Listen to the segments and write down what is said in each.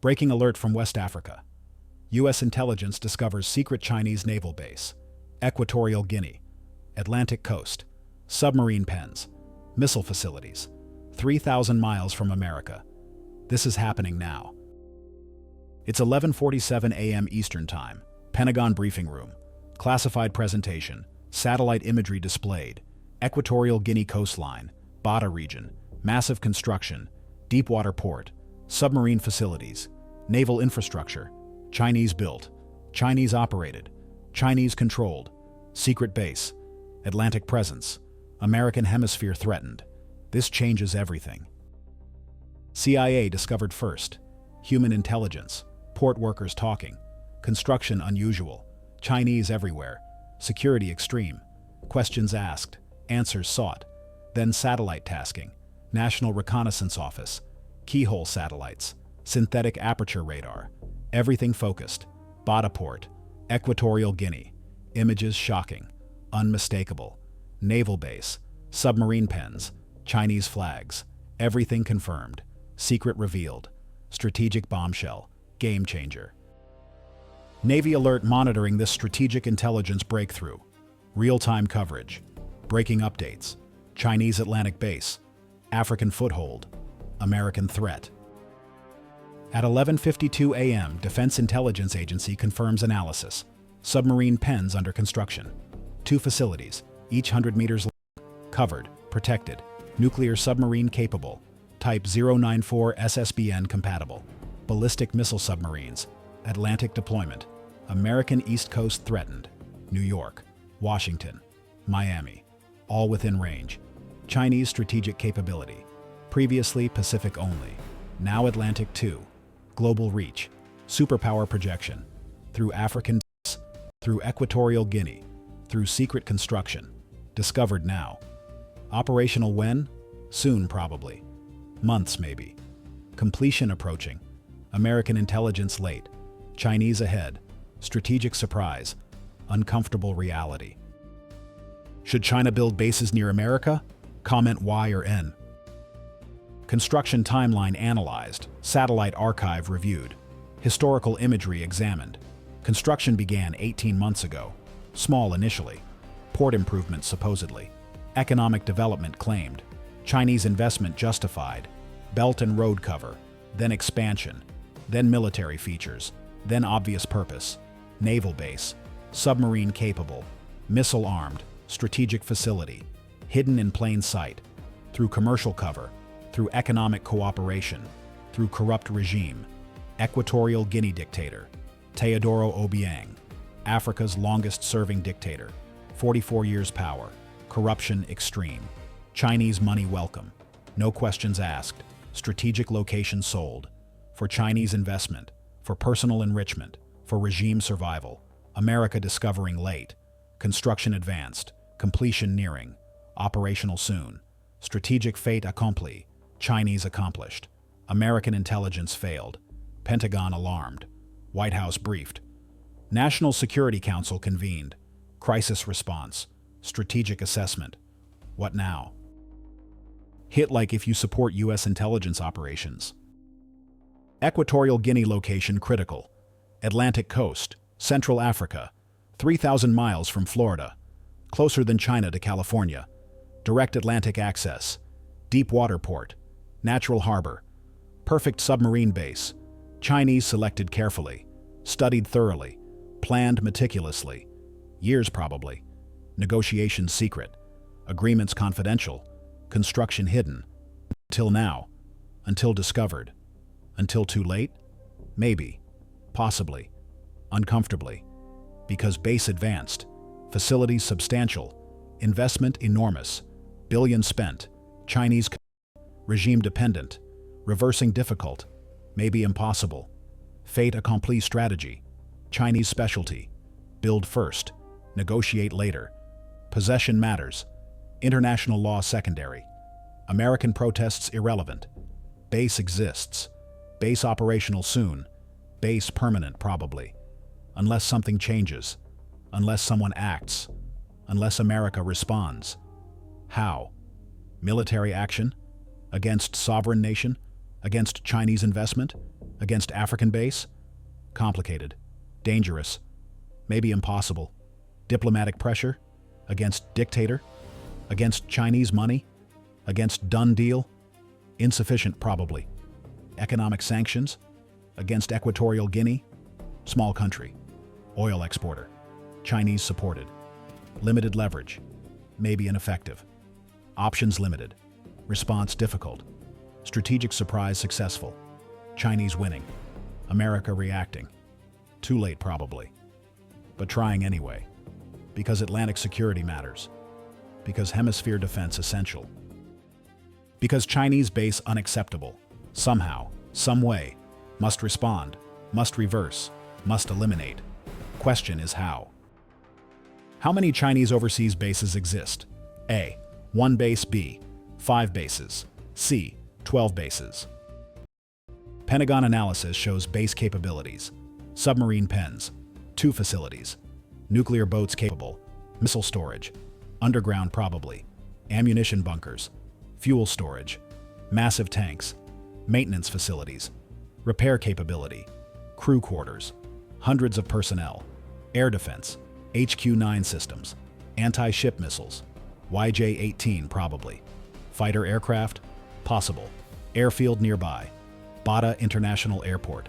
Breaking alert from West Africa. U.S. intelligence discovers secret Chinese naval base. Equatorial Guinea. Atlantic coast. Submarine pens. Missile facilities. 3,000 miles from America. This is happening now. It's 11:47 a.m. Eastern Time. Pentagon briefing room. Classified presentation. Satellite imagery displayed. Equatorial Guinea coastline. Bata region. Massive construction. Deepwater port. Submarine facilities. Naval infrastructure. Chinese built. Chinese operated. Chinese controlled. Secret base. Atlantic presence. American hemisphere threatened. This changes everything. CIA discovered first. Human intelligence. Port workers talking. Construction unusual. Chinese everywhere. Security extreme. Questions asked. Answers sought. Then satellite tasking. National Reconnaissance Office. Keyhole satellites. Synthetic aperture radar. Everything focused. Bata port. Equatorial Guinea. Images shocking. Unmistakable. Naval base. Submarine pens. Chinese flags. Everything confirmed. Secret revealed. Strategic bombshell. Game changer. Navy alert monitoring this strategic intelligence breakthrough. Real-time coverage. Breaking updates. Chinese Atlantic base. African foothold. American threat. At 11:52 a.m., Defense Intelligence Agency confirms analysis. Submarine pens under construction. 2 facilities, each 100 meters long. Covered, protected. Nuclear submarine capable. Type 094 SSBN compatible. Ballistic missile submarines. Atlantic deployment. American East Coast threatened. New York, Washington, Miami. All within range. Chinese strategic capability. Previously Pacific only. Now Atlantic too. Global reach. Superpower projection. Through African base, through Equatorial Guinea. Through secret construction. Discovered now. Operational when? Soon probably. Months maybe. Completion approaching. American intelligence late. Chinese ahead. Strategic surprise. Uncomfortable reality. Should China build bases near America? Comment Y or N. Construction timeline analyzed. Satellite archive reviewed. Historical imagery examined. Construction began 18 months ago. Small initially. Port improvement supposedly. Economic development claimed. Chinese investment justified. Belt and road cover. Then expansion. Then military features. Then obvious purpose. Naval base. Submarine capable. Missile armed. Strategic facility. Hidden in plain sight. Through commercial cover. Through economic cooperation. Through corrupt regime. Equatorial Guinea dictator. Teodoro Obiang. Africa's longest-serving dictator. 44 years power. Corruption extreme. Chinese money welcome. No questions asked. Strategic location sold. For Chinese investment. For personal enrichment. For regime survival. America discovering late. Construction advanced. Completion nearing. Operational soon. Strategic fait accompli. Chinese accomplished. American intelligence failed. Pentagon alarmed. White House briefed. National Security Council convened. Crisis response. Strategic assessment. What now? Hit like if you support U.S. intelligence operations. Equatorial Guinea location critical. Atlantic coast. Central Africa. 3,000 miles from Florida. Closer than China to California. Direct Atlantic access. Deep water port. Natural harbor. Perfect submarine base. Chinese selected carefully. Studied thoroughly. Planned meticulously. Years probably. Negotiations secret. Agreements confidential. Construction hidden. Until now. Until discovered. Until too late? Maybe. Possibly. Uncomfortably. Because base advanced. Facilities substantial. Investment enormous. Billions spent. Chinese regime dependent. Reversing difficult. Maybe impossible. Fait accompli strategy. Chinese specialty. Build first. Negotiate later. Possession matters. International law secondary. American protests irrelevant. Base exists. Base operational soon. Base permanent probably. Unless something changes. Unless someone acts. Unless America responds. How? Military action? Against sovereign nation? Against Chinese investment? Against African base? Complicated. Dangerous. Maybe impossible. Diplomatic pressure? Against dictator? Against Chinese money? Against done deal? Insufficient, probably. Economic sanctions? Against Equatorial Guinea? Small country. Oil exporter. Chinese supported. Limited leverage. Maybe ineffective. Options limited. Response difficult. Strategic surprise successful. Chinese winning. America reacting. Too late, probably. But trying anyway. Because Atlantic security matters. Because hemisphere defense essential. Because Chinese base unacceptable. Somehow, some way. Must respond. Must reverse. Must eliminate. Question is how. How many Chinese overseas bases exist? A. 1 base. B. 5 bases. C. 12 bases. Pentagon analysis shows base capabilities. Submarine pens. 2 facilities. Nuclear boats capable. Missile storage. Underground probably. Ammunition bunkers. Fuel storage. Massive tanks. Maintenance facilities. Repair capability. Crew quarters. Hundreds of personnel. Air defense. HQ-9 systems. Anti-ship missiles. YJ-18 probably. Fighter aircraft? Possible. Airfield nearby. Bata International Airport.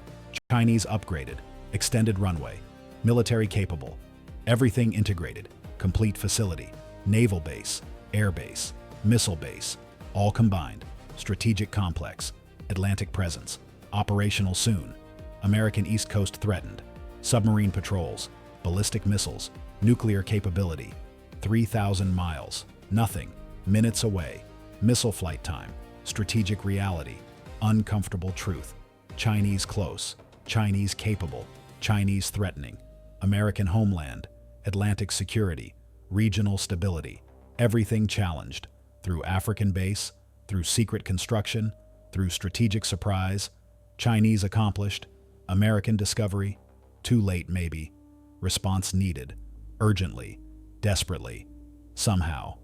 Chinese upgraded. Extended runway. Military capable. Everything integrated. Complete facility. Naval base. Air base. Missile base. All combined. Strategic complex. Atlantic presence. Operational soon. American East Coast threatened. Submarine patrols. Ballistic missiles. Nuclear capability. 3,000 miles. Nothing. Minutes away. Missile flight time. Strategic reality. Uncomfortable truth. Chinese close. Chinese capable. Chinese threatening. American homeland. Atlantic security. Regional stability. Everything challenged. Through African base. Through secret construction. Through strategic surprise. Chinese accomplished. American discovery. Too late, maybe. Response needed. Urgently. Desperately. Somehow.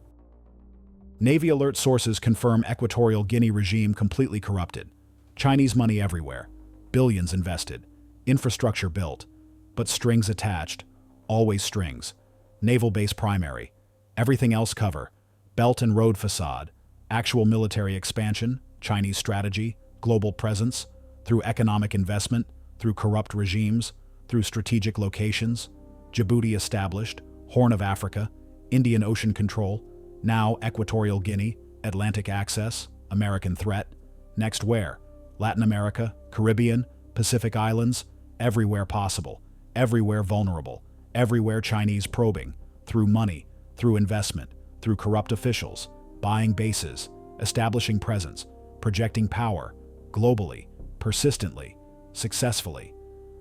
Navy alert sources confirm Equatorial Guinea regime completely corrupted. Chinese money everywhere. Billions invested. Infrastructure built. But strings attached. Always strings. Naval base primary. Everything else cover. Belt and road facade. Actual military expansion. Chinese strategy. Global presence. Through economic investment. Through corrupt regimes. Through strategic locations. Djibouti established. Horn of Africa. Indian Ocean control. Now Equatorial Guinea. Atlantic access. American threat. Next where? Latin America. Caribbean. Pacific Islands. Everywhere possible. Everywhere vulnerable. Everywhere Chinese probing. Through money. Through investment. Through corrupt officials. Buying bases. Establishing presence. Projecting power. Globally. Persistently. Successfully.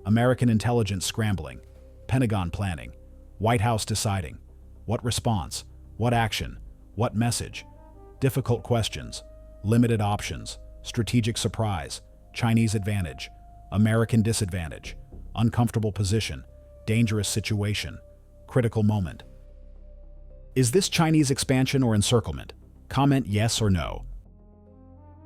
American intelligence scrambling. Pentagon planning. White House deciding. What response? What action? What message? Difficult questions. Limited options. Strategic surprise. Chinese advantage. American disadvantage. Uncomfortable position. Dangerous situation. Critical moment. Is this Chinese expansion or encirclement? Comment yes or no.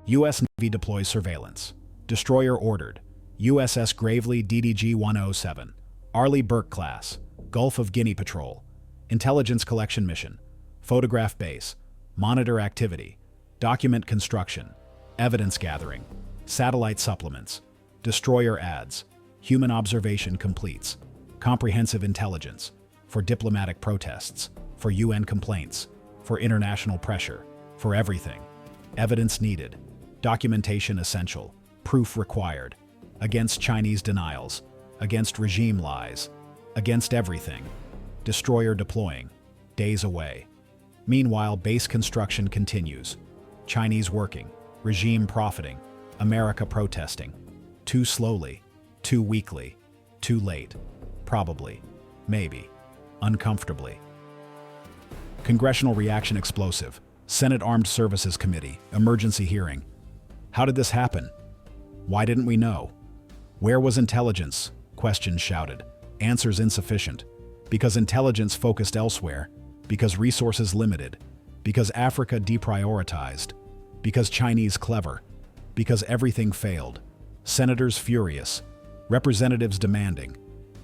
U.S. Navy deploys surveillance. Destroyer ordered. USS Gravely DDG-107. Arleigh Burke class. Gulf of Guinea patrol. Intelligence collection mission. Photograph base. Monitor activity. Document construction. Evidence gathering. Satellite supplements. Destroyer adds. Human observation completes. Comprehensive intelligence. For diplomatic protests. For UN complaints. For international pressure. For everything. Evidence needed. Documentation essential. Proof required. Against Chinese denials. Against regime lies. Against everything. Destroyer deploying. Days away. Meanwhile, base construction continues. Chinese working. Regime profiting. America protesting. Too slowly. Too weakly. Too late. Probably. Maybe. Uncomfortably. Congressional reaction explosive. Senate Armed Services Committee. Emergency hearing. How did this happen? Why didn't we know? Where was intelligence? Questions shouted. Answers insufficient. Because intelligence focused elsewhere. Because resources limited. Because Africa deprioritized. Because Chinese clever. Because everything failed. Senators furious, representatives demanding,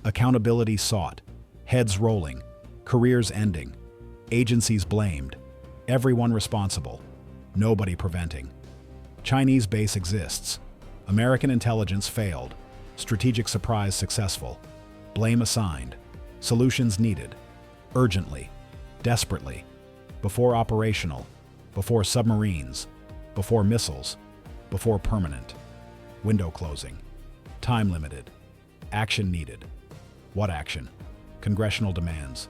accountability sought, heads rolling, careers ending, agencies blamed, everyone responsible, nobody preventing. Chinese base exists. American intelligence failed. Strategic surprise successful. Blame assigned. Solutions needed. Urgently. Desperately. Before operational. Before submarines. Before missiles. Before permanent. Window closing. Time limited. Action needed. What action? Congressional demands.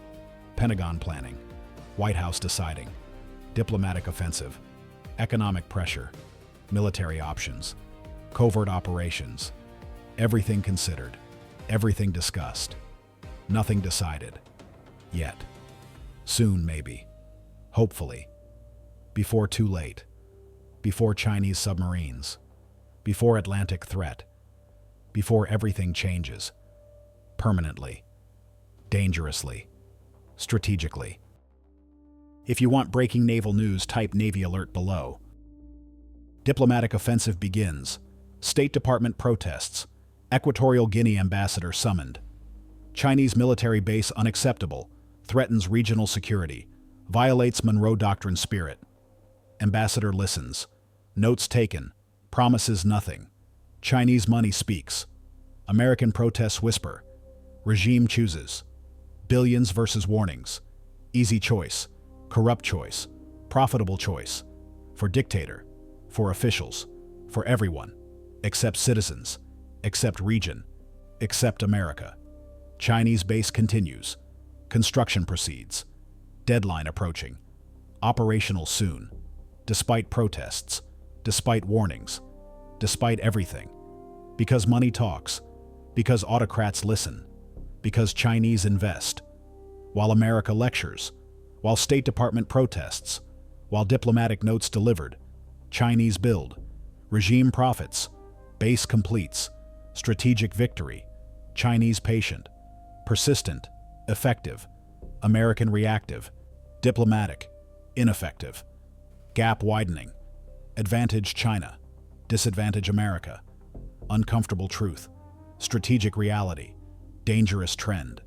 Pentagon planning. White House deciding. Diplomatic offensive. Economic pressure. Military options. Covert operations. Everything considered. Everything discussed. Nothing decided. Yet. Soon, maybe. Hopefully. Before too late. Before Chinese submarines. Before Atlantic threat. Before everything changes. Permanently. Dangerously. Strategically. If you want breaking naval news, type Navy alert below. Diplomatic offensive begins. State Department protests. Equatorial Guinea ambassador summoned. Chinese military base unacceptable. Threatens regional security. Violates Monroe Doctrine spirit. Ambassador listens. Notes taken. Promises nothing. Chinese money speaks. American protests whisper. Regime chooses. Billions versus warnings. Easy choice. Corrupt choice. Profitable choice. For dictator. For officials. For everyone. Except citizens. Except region. Except America. Chinese base continues. Construction proceeds. Deadline approaching. Operational soon. Despite protests. Despite warnings. Despite everything. Because money talks. Because autocrats listen. Because Chinese invest. While America lectures. While State Department protests. While diplomatic notes delivered. Chinese build. Regime profits. Base completes. Strategic victory. Chinese patient. Persistent. Effective. American reactive. Diplomatic. Ineffective. Gap widening. Advantage China. Disadvantage America. Uncomfortable truth. Strategic reality. Dangerous trend.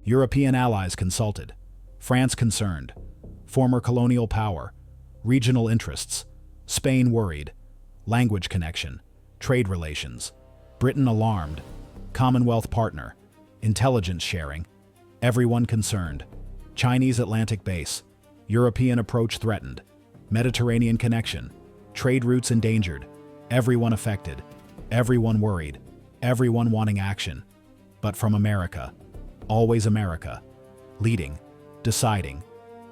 European allies consulted. France concerned. Former colonial power. Regional interests. Spain worried. Language connection. Trade relations. Britain alarmed. Commonwealth partner. Intelligence sharing. Everyone concerned. Chinese Atlantic base. European approach threatened. Mediterranean connection. Trade routes endangered. Everyone affected. Everyone worried. Everyone wanting action. But from America. Always America. Leading. Deciding.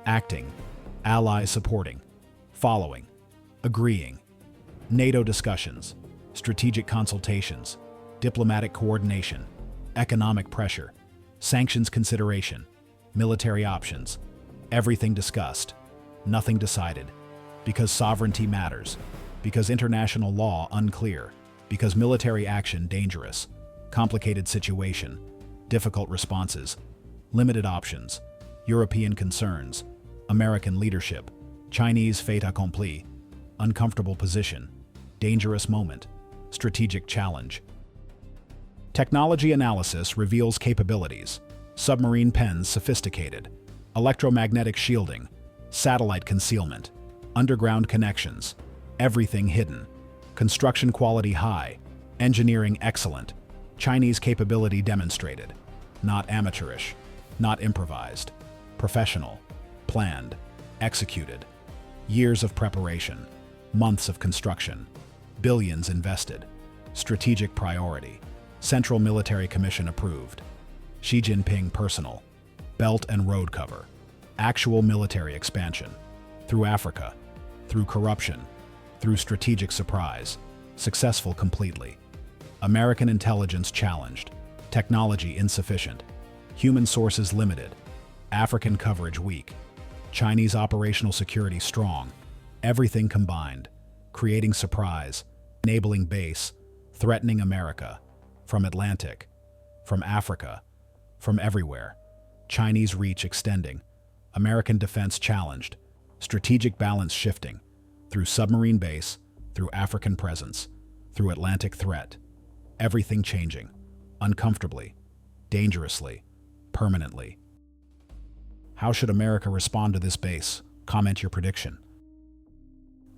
Acting. Allies supporting. Following. Agreeing. NATO discussions. Strategic consultations. Diplomatic coordination. Economic pressure. Sanctions consideration. Military options. Everything discussed. Nothing decided. Because sovereignty matters. Because international law unclear. Because military action dangerous. Complicated situation. Difficult responses. Limited options. European concerns. American leadership. Chinese fait accompli. Uncomfortable position. Dangerous moment. Strategic challenge. Technology analysis reveals capabilities. Submarine pens sophisticated. Electromagnetic shielding. Satellite concealment. Underground connections. Everything hidden. Construction quality high. Engineering excellent. Chinese capability demonstrated. Not amateurish. Not improvised. Professional. Planned. Executed. Years of preparation. Months of construction. Billions invested. Strategic priority. Central Military Commission approved. Xi Jinping personal. Belt and road cover. Actual military expansion. Through Africa. Through corruption. Through strategic surprise. Successful completely. American intelligence challenged. Technology insufficient. Human sources limited. African coverage weak. Chinese operational security strong. Everything combined. Creating surprise. Enabling base. Threatening America. From Atlantic. From Africa. From everywhere. Chinese reach extending. American defense challenged. Strategic balance shifting. Through submarine base. Through African presence. through Atlantic threat. Everything changing. Uncomfortably. Dangerously. Permanently. How should America respond to this base? Comment your prediction.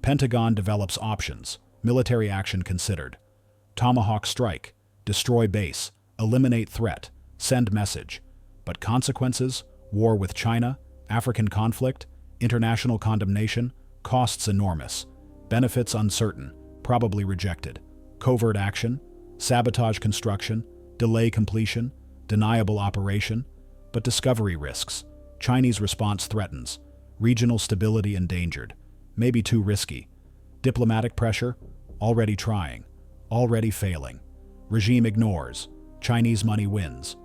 Pentagon develops options. Military action considered. Tomahawk strike. Destroy base. Eliminate threat. Send message. But consequences? War with China? African conflict? International condemnation? Costs enormous. Benefits uncertain. Probably rejected. Covert action? Sabotage construction? Delay completion? Deniable operation? But discovery risks. Chinese response threatens. Regional stability endangered. Maybe too risky. Diplomatic pressure? Already trying. Already failing. Regime ignores. Chinese money wins.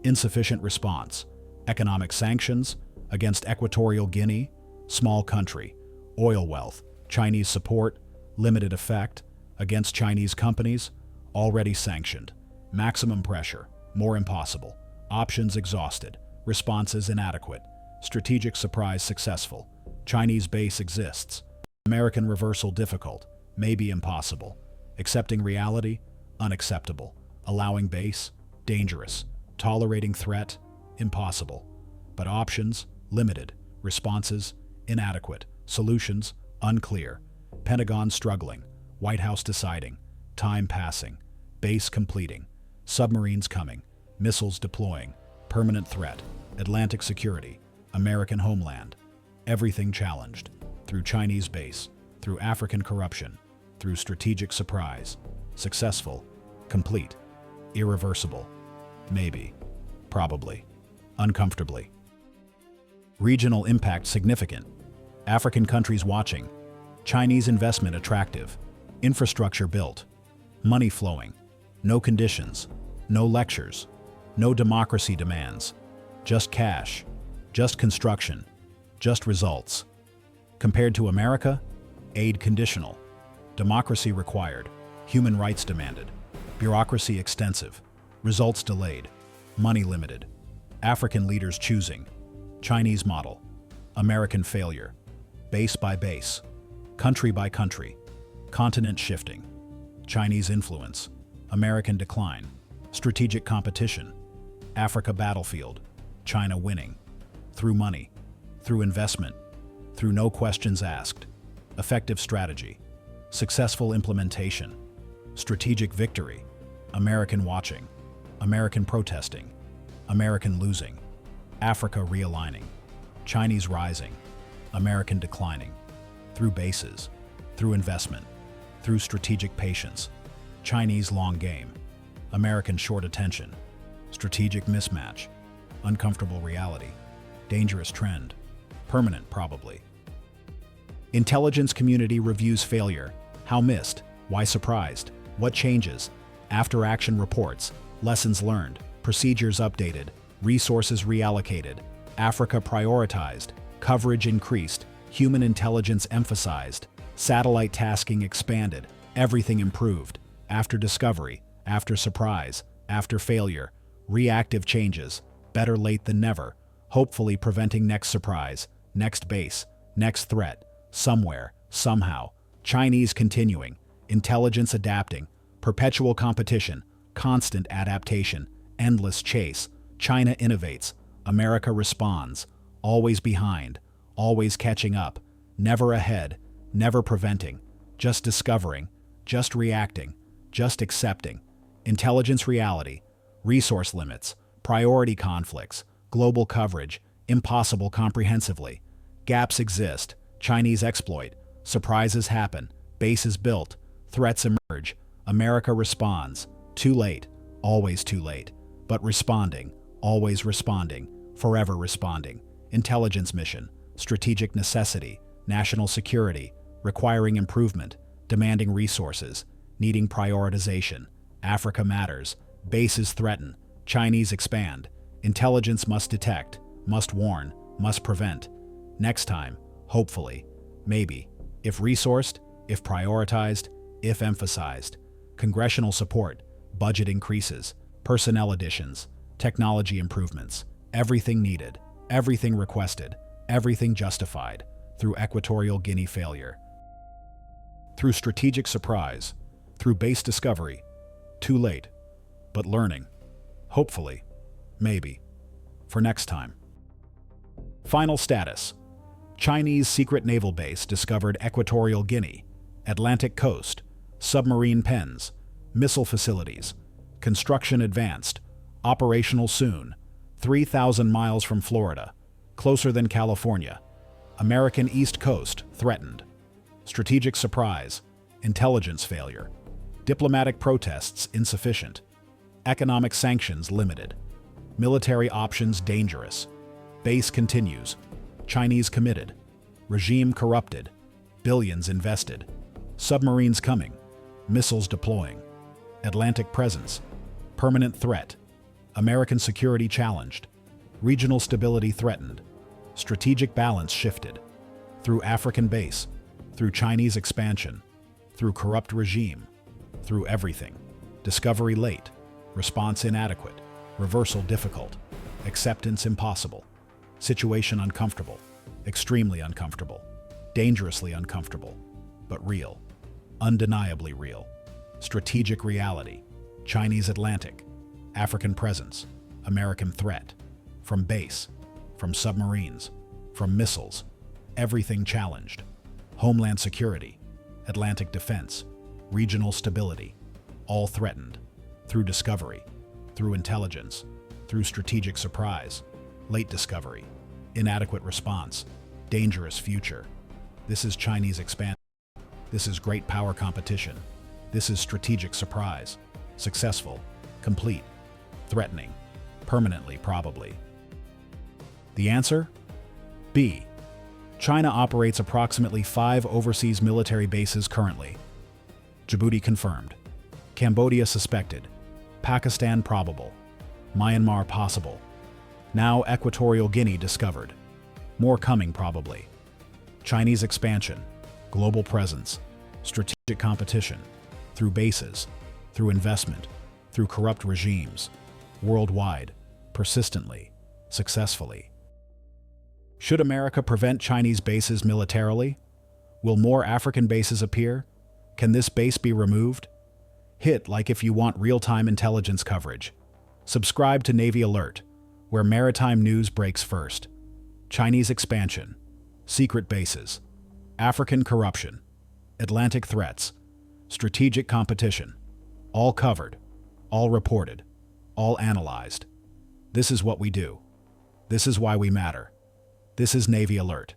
Insufficient response. Economic sanctions? Against Equatorial Guinea? Small country. Oil wealth. Chinese support? Limited effect. Against Chinese companies? Already sanctioned. Maximum pressure. More impossible. Options exhausted. Responses inadequate. Strategic surprise successful. Chinese base exists. American reversal difficult. Maybe impossible. Accepting reality? Unacceptable. Allowing base? Dangerous. Tolerating threat? Impossible. But options? Limited. Responses? Inadequate. Solutions? Unclear. Pentagon struggling. White House deciding. Time passing. Base completing. Submarines coming. Missiles deploying. Permanent threat. Atlantic security. American homeland. Everything challenged. Through Chinese base. Through African corruption. Through strategic surprise. Successful. Complete. Irreversible. Maybe. Probably. Uncomfortably. Regional impact significant. African countries watching. Chinese investment attractive. Infrastructure built. Money flowing. No conditions. No lectures. No democracy demands. Just cash. Just construction. Just results. Compared to America, aid conditional. Democracy required. Human rights demanded. Bureaucracy extensive. Results delayed. Money limited. African leaders choosing. Chinese model. American failure. Base by base. Country by country. Continent shifting. Chinese influence. American decline. Strategic competition. Africa battlefield. China winning. Through money. Through investment. Through no questions asked. Effective strategy. Successful implementation. Strategic victory. American watching. American protesting. American losing. Africa realigning. Chinese rising. American declining. Through bases. Through investment. Through strategic patience. Chinese long game. American short attention. Strategic mismatch. Uncomfortable reality. Dangerous trend. Permanent probably. Intelligence community reviews failure. How missed? Why surprised? What changes? After action reports. Lessons learned. Procedures updated. Resources reallocated. Africa prioritized. Coverage increased. Human intelligence emphasized. Satellite tasking expanded. Everything improved. After discovery. After surprise. After failure. Reactive changes. Better late than never. Hopefully preventing next surprise. Next base. Next threat. Somewhere. Somehow. Chinese continuing. Intelligence adapting. Perpetual competition. Constant adaptation. Endless chase. China innovates. America responds. Always behind. Always catching up. Never ahead. Never preventing. Just discovering. Just reacting. Just accepting. Intelligence reality. Resource limits. Priority conflicts. Global coverage. Impossible comprehensively. Gaps exist. Chinese exploit. Surprises happen. Bases built. Threats emerge. America responds. Too late. Always too late. But responding. Always responding. Forever responding. Intelligence mission. Strategic necessity. National security. Requiring improvement. Demanding resources. Needing prioritization. Africa matters. Bases threaten. Chinese expand. Intelligence must detect. Must warn. Must prevent. Next time. Hopefully. Maybe. If resourced. If prioritized. If emphasized. Congressional support. Budget increases. Personnel additions. Technology improvements. Everything needed. Everything requested. Everything justified. Through Equatorial Guinea failure. Through strategic surprise. through base discovery. Too late, but learning. Hopefully, maybe, for next time. Final status. Chinese secret naval base discovered Equatorial Guinea, Atlantic coast, submarine pens, missile facilities, construction advanced, operational soon, 3,000 miles from Florida, closer than California, American East Coast threatened, strategic surprise, intelligence failure, diplomatic protests insufficient, economic sanctions limited, military options dangerous, base continues, Chinese committed, regime corrupted, billions invested, submarines coming, missiles deploying, Atlantic presence, permanent threat, American security challenged, regional stability threatened, strategic balance shifted, through African base, through Chinese expansion, through corrupt regime, through everything, discovery late, response inadequate, reversal difficult, acceptance impossible, situation uncomfortable, extremely uncomfortable, dangerously uncomfortable, but real, undeniably real, strategic reality, Chinese Atlantic, African presence, American threat, from base, from submarines, from missiles, everything challenged, homeland security, Atlantic defense, regional stability, all threatened, through discovery, through intelligence, through strategic surprise, late discovery, inadequate response, dangerous future. This is Chinese expansion. This is great power competition. This is strategic surprise, successful, complete, threatening, permanently probably. The answer? B. China operates approximately 5 overseas military bases currently. Djibouti confirmed. Cambodia suspected. Pakistan probable. Myanmar possible. Now Equatorial Guinea discovered. More coming probably. Chinese expansion, global presence, strategic competition, through bases, through investment, through corrupt regimes, worldwide, persistently, successfully. Should America prevent Chinese bases militarily? Will more African bases appear? Can this base be removed? Hit like if you want real-time intelligence coverage. Subscribe to Navy Alert, where maritime news breaks first. Chinese expansion, secret bases, African corruption, Atlantic threats, strategic competition, all covered, all reported, all analyzed. This is what we do. This is why we matter. This is Navy Alert.